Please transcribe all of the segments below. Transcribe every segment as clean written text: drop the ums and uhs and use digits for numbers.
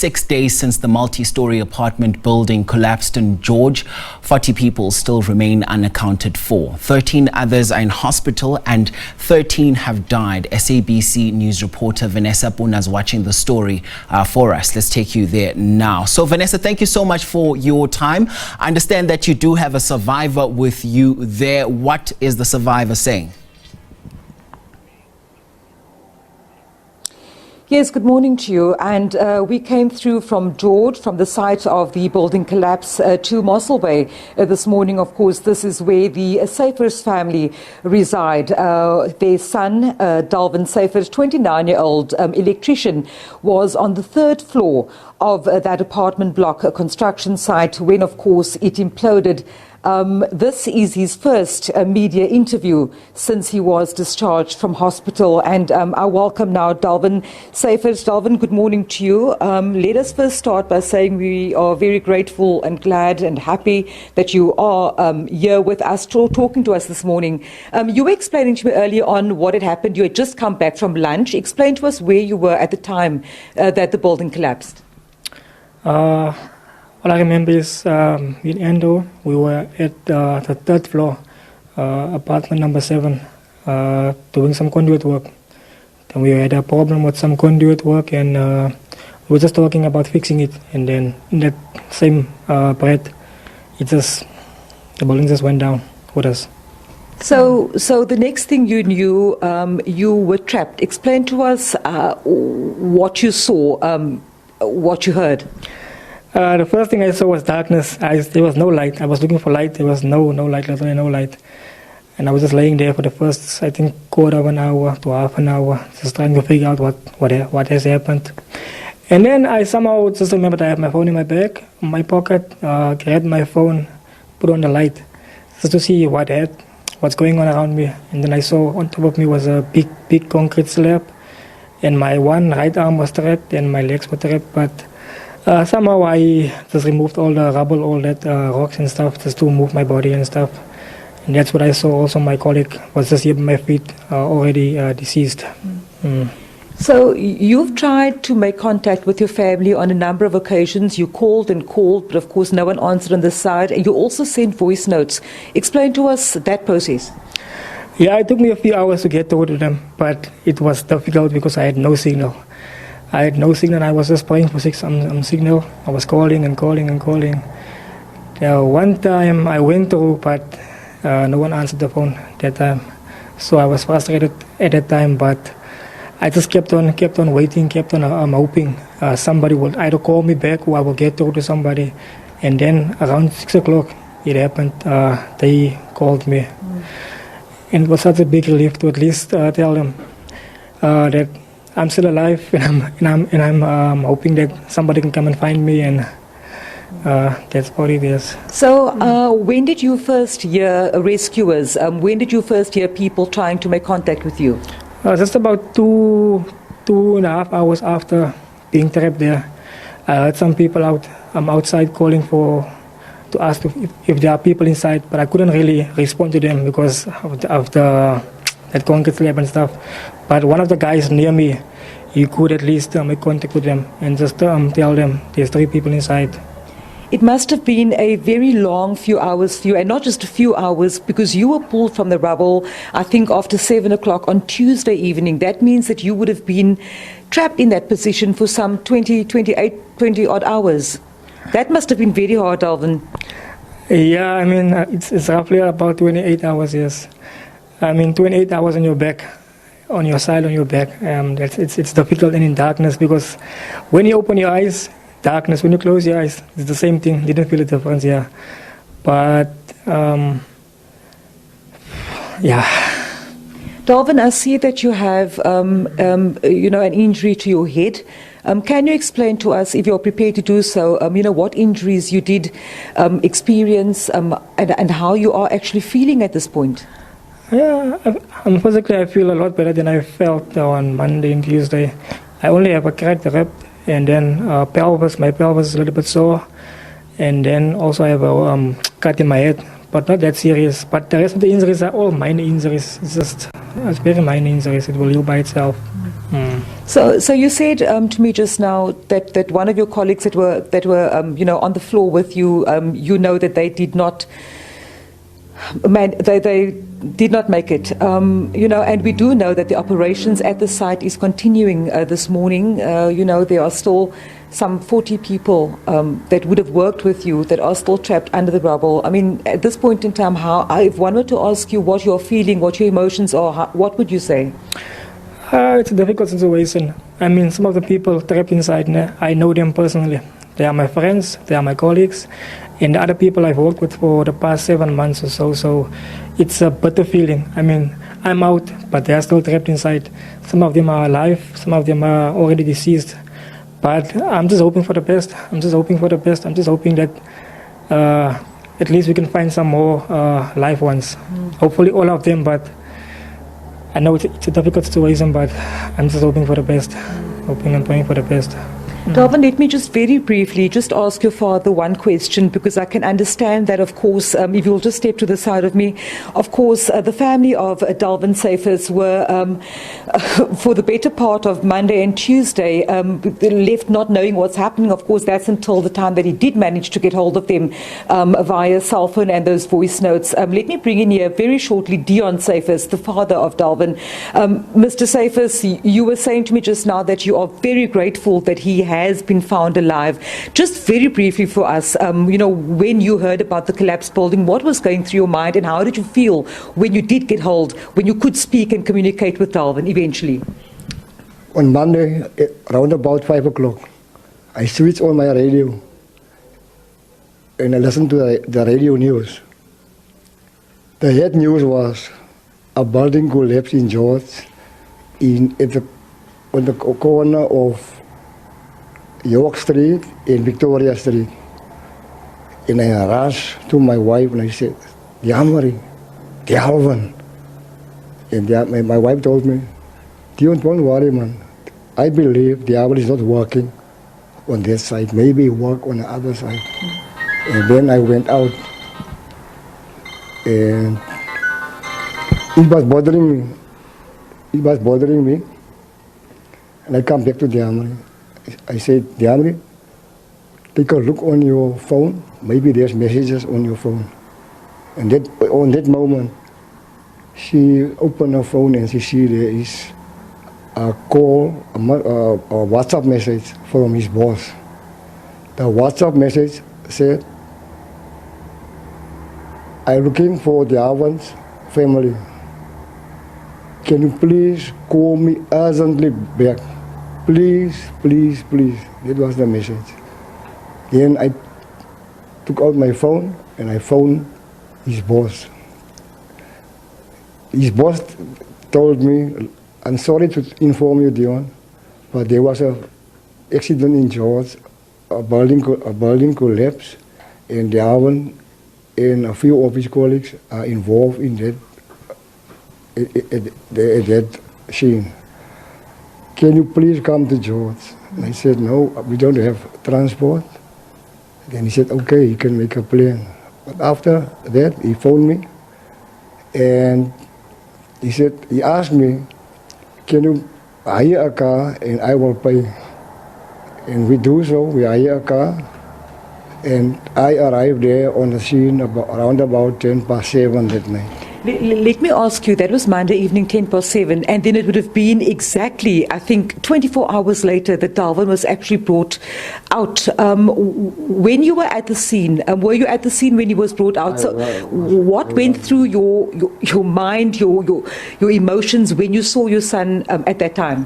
6 days since the multi-storey apartment building collapsed in George. 40 people still remain unaccounted for. 13 others are in hospital and 13 have died. SABC news reporter Vanessa Poonah is watching the story for us. Let's take you there now. So Vanessa, thank you so much for your time. I understand that you do have a survivor with you there. What is the survivor saying? Yes, good morning to you. And we came through from George, from the site of the building collapse to Mossel Bay this morning. Of course, this is where the Cerf's family reside. Their son, Clinton Cerf, 29-year-old electrician, was on the third floor of that apartment block construction site when, of course, it imploded. This is his first media interview since he was discharged from hospital. And I welcome now Clinton Cerf. Clinton, good morning to you. Let us first start by saying we are very grateful and glad and happy that you are here with us, talking to us this morning. You were explaining to me earlier on what had happened. You had just come back from lunch. Explain to us where you were at the time that the building collapsed. All I remember is in Endo, we were at the third floor, apartment number 7, doing some conduit work. Then we had a problem with some conduit work, and we were just talking about fixing it. And then in that same breath, the building just went down with us. So the next thing you knew, you were trapped. Explain to us what you saw, what you heard. The first thing I saw was darkness. There was no light. I was looking for light. There was no light, literally no light. And I was just laying there for the first, I think, quarter of an hour to half an hour, just trying to figure out what has happened. And then I somehow just remembered I have my phone in my bag, in my pocket, grabbed my phone, put on the light, just to see what's going on around me. And then I saw on top of me was a big concrete slab, and my one right arm was trapped and my legs were trapped, but somehow I just removed all the rubble, all that rocks and stuff, just to move my body and stuff. And that's what I saw. Also, my colleague was just here by my feet, already deceased. So you've tried to make contact with your family on a number of occasions. You called and called, but of course no one answered on this side. And you also sent voice notes. Explain to us that process. Yeah, it took me a few hours to get through to them, but it was difficult because I had no signal. I had no signal. I was just praying for some signal. I was calling and calling and calling. One time I went through, but no one answered the phone that time. So I was frustrated at that time, but I just kept on waiting, kept on hoping somebody would either call me back or I will get through to somebody. And then around 6 o'clock it happened. They called me. And it was such a big relief to at least tell them that I'm still alive, and I'm hoping that somebody can come and find me, and that's what it is. So when did you first hear rescuers? When did you first hear people trying to make contact with you? Just about two and a half hours after being trapped there. I heard some people outside calling to ask if there are people inside, but I couldn't really respond to them because of that concrete slab and stuff. But one of the guys near me, he could at least make contact with them and just tell them there's 3 people inside. It must have been a very long few hours for you, and not just a few hours, because you were pulled from the rubble, I think, after 7 o'clock on Tuesday evening. That means that you would have been trapped in that position for some 20 odd hours. That must have been very hard, Clinton. Yeah, I mean, it's roughly about 28 hours, yes. I mean, 28 hours on your back, on your side, on your back. It's difficult and in darkness, because when you open your eyes, darkness. When you close your eyes, it's the same thing. Didn't feel a difference, yeah. But, yeah. Clinton, I see that you have, an injury to your head. Can you explain to us, if you're prepared to do so, what injuries you did experience and how you are actually feeling at this point? Yeah, physically I feel a lot better than I felt on Monday and Tuesday. I only have a cracked rib, and then my pelvis is a little bit sore, and then also I have a cut in my head, but not that serious. But the rest of the injuries are all minor injuries. It's very minor injuries. It will heal by itself. So you said to me just now that one of your colleagues that were on the floor with you, that they did not. They did not make it, and we do know that the operations at the site is continuing this morning. There are still some 40 people that would have worked with you that are still trapped under the rubble. I mean, at this point in time, if one were to ask you what you're feeling, what your emotions are, what would you say? It's a difficult situation. I mean, some of the people trapped inside, I know them personally. They are my friends, they are my colleagues, and the other people I've worked with for the past 7 months or so. So it's a bitter feeling. I mean, I'm out, but they are still trapped inside. Some of them are alive, some of them are already deceased. But I'm just hoping for the best. I'm just hoping that at least we can find some more live ones. Hopefully all of them, but I know it's a difficult situation, but I'm just hoping for the best. Hoping and praying for the best. Dalvin, let me just very briefly just ask your father one question, because I can understand that, of course, if you'll just step to the side of me, of course, the family of Dalvin Cerf were, for the better part of Monday and Tuesday, left not knowing what's happening. Of course, that's until the time that he did manage to get hold of them via cell phone and those voice notes. Let me bring in here very shortly Dion Cerf, the father of Dalvin. Mr. Cerf, you were saying to me just now that you are very grateful that he has been found alive. Just very briefly for us, when you heard about the collapsed building, what was going through your mind and how did you feel when you did get hold, when you could speak and communicate with Dalvin eventually? On Monday, around about 5 o'clock, I switched on my radio and I listened to the radio news. The head news was a building collapsed in George on the corner of York Street and Victoria Street. And I rushed to my wife and I said, Yamari, Dalvin. And my wife told me, don't worry, man. I believe Dalvin is not working on that side. Maybe he work on the other side. And then I went out. And it was bothering me. And I come back to Yamari. I said, Diamri, take a look on your phone. Maybe there's messages on your phone. And on that moment, she opened her phone and she see there is a call, a WhatsApp message from his boss. The WhatsApp message said, I'm looking for Dalvin's family. Can you please call me urgently back? Please, please, please. That was the message. Then I took out my phone and I phoned his boss. His boss told me, I'm sorry to inform you, Dion, but there was an accident in George, a building collapsed, and Dalvin and a few of his colleagues are involved in that scene. Can you please come to George? And I said, no, we don't have transport. Then he said, okay, he can make a plan. But after that, he phoned me and he asked me, can you hire a car and I will pay? And we do so, we hire a car. And I arrived there on the scene around about 7:10 that night. Let me ask you, that was Monday evening, 7:10, and then it would have been exactly, I think, 24 hours later that Dalvin was actually brought out. When you were at the scene, were you at the scene when he was brought out? So, what went through your mind, your emotions when you saw your son at that time?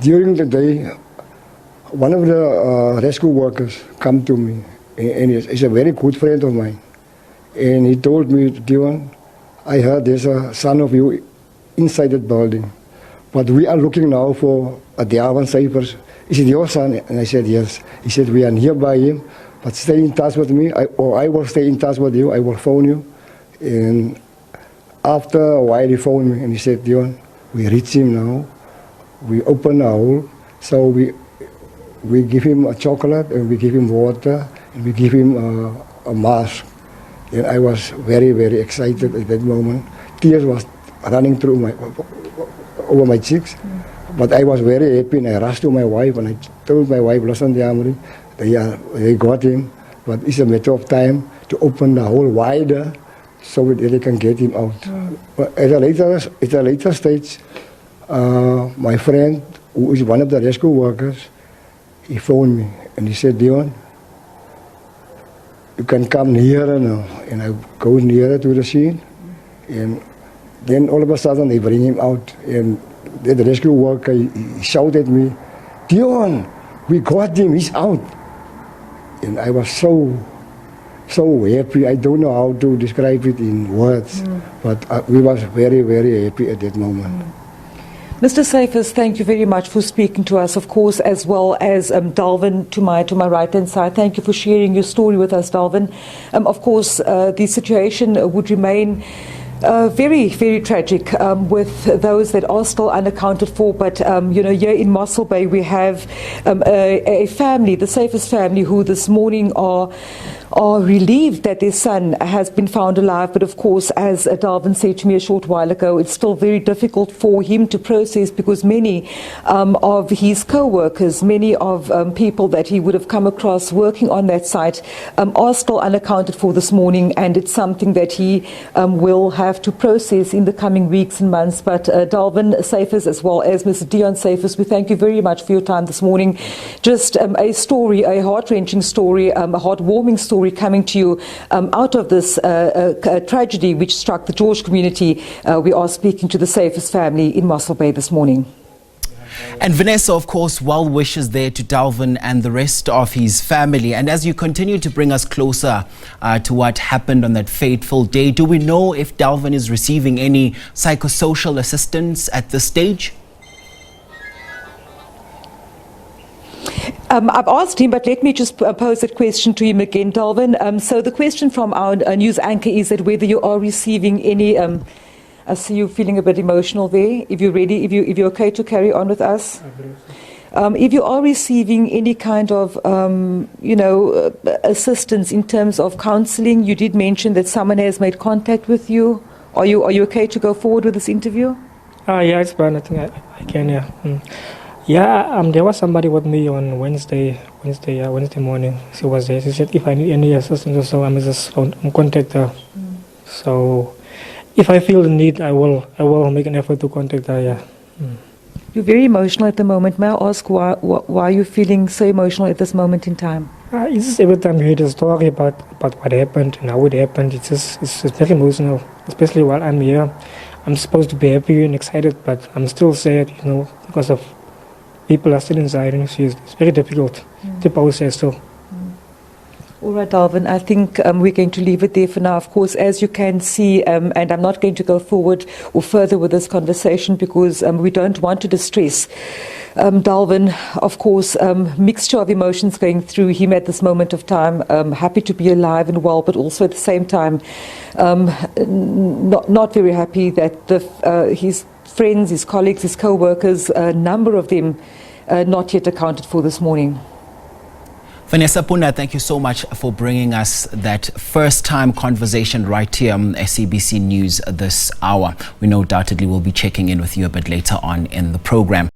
During the day, one of the rescue workers come to me. And he's a very good friend of mine. And he told me, Dion, I heard there's a son of you inside that building. But we are looking now for a Dalvin Cerf. Is it your son? And I said, yes. He said, we are nearby him, but stay in touch with me, or I will stay in touch with you. I will phone you. And after a while, he phoned me and he said, Dion, we reach him now. We open a hole. So we give him a chocolate and we give him water. And we give him a mask. And I was very, very excited at that moment. Tears was running through over my cheeks. But I was very happy, and I rushed to my wife, and I told my wife, listen, Yamri, they got him, but it's a matter of time to open the hole wider so that they can get him out. But at a later stage, my friend, who is one of the rescue workers, he phoned me, and he said, Dion, you can come nearer now. And I go nearer to the scene, and then all of a sudden they bring him out, and the rescue worker, he shouted at me, Dion, we got him, he's out. And I was so happy. I don't know how to describe it in words, but we was very, very happy at that moment. Mr. Cerf, thank you very much for speaking to us, of course, as well as Dalvin to my right-hand side. Thank you for sharing your story with us, Dalvin. Of course, the situation would remain very, very tragic with those that are still unaccounted for. But, here in Mossel Bay, we have a family, the Cerf's family, who this morning are relieved that their son has been found alive. But of course, as Dalvin said to me a short while ago, it's still very difficult for him to process, because many of his co-workers, many of people that he would have come across working on that site are still unaccounted for this morning, and it's something that he will have to process in the coming weeks and months. But Dalvin Cerf, as well as Mr. Dion Cerf, we thank you very much for your time this morning. Just a story, a heart-wrenching story, a heartwarming story coming to you out of this tragedy which struck the George community. We are speaking to the Cerf's family in Mossel Bay this morning. And Vanessa, of course, well wishes there to Dalvin and the rest of his family. And as you continue to bring us closer to what happened on that fateful day, do we know if Dalvin is receiving any psychosocial assistance at this stage? I've asked him, but let me just pose that question to him again, Dalvin. So the question from our news anchor is that whether you are receiving any... I see you feeling a bit emotional there. If you're ready, if you're okay to carry on with us. If you are receiving any kind of, assistance in terms of counselling, you did mention that someone has made contact with you. Are you okay to go forward with this interview? Yeah, it's fine. I think I can, yeah. Yeah, there was somebody with me on Wednesday morning. She was there. She said if I need any assistance or so, I'm just contact her. So if I feel the need, I will make an effort to contact her. Yeah. You're very emotional at the moment. May I ask why are you feeling so emotional at this moment in time? It's just every time you hear the story about what happened and how it happened, it's very emotional. Especially while I'm here, I'm supposed to be happy and excited, but I'm still sad, because of people are still inside, and it's very difficult to process still. All right, Dalvin, I think we're going to leave it there for now. Of course, as you can see, and I'm not going to go forward or further with this conversation because we don't want to distress Dalvin. Of course, mixture of emotions going through him at this moment of time. Happy to be alive and well, but also at the same time, not very happy that his friends, his colleagues, his co-workers, a number of them not yet accounted for this morning. Vanessa, Poonah, thank you so much for bringing us that first-time conversation right here on SABC News this hour. We no doubtedly will be checking in with you a bit later on in the program.